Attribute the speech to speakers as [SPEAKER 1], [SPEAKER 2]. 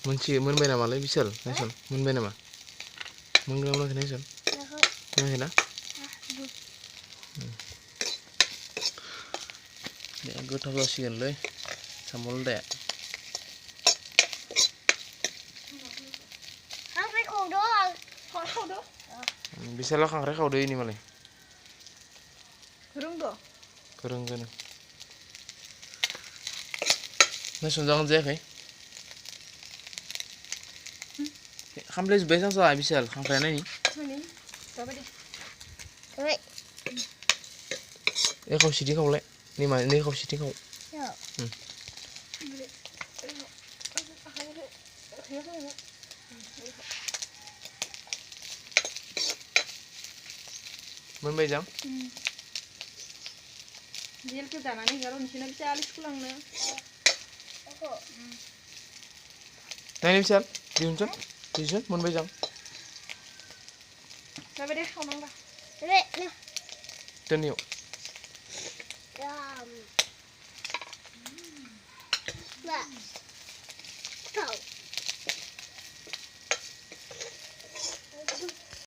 [SPEAKER 1] मोनबाय नामालै बिसाल नायसन मोनबाय नामा मोनगोन ना मोनाखै नायसन मोनाखै ना गोथाव जासिगोनलै साम' लदाया बिसाला खांख्राइ खावदो इनि मालाय गोरोंगोनो नायसन जागोन जायाखै खामफ्लाय जोब्बाय सानसा बिसाल खांख्राया नायनि ए खावसेथि खावलाय नै खावसेथि खाव मोनबाय जां जेलखौ जानानै हेगार हरनोसैना बिसा आलि स्कुल लांनो नायनो बिसाल दिहुनसन मोनबाय जां जाबाय दे खावनांला दोननियाव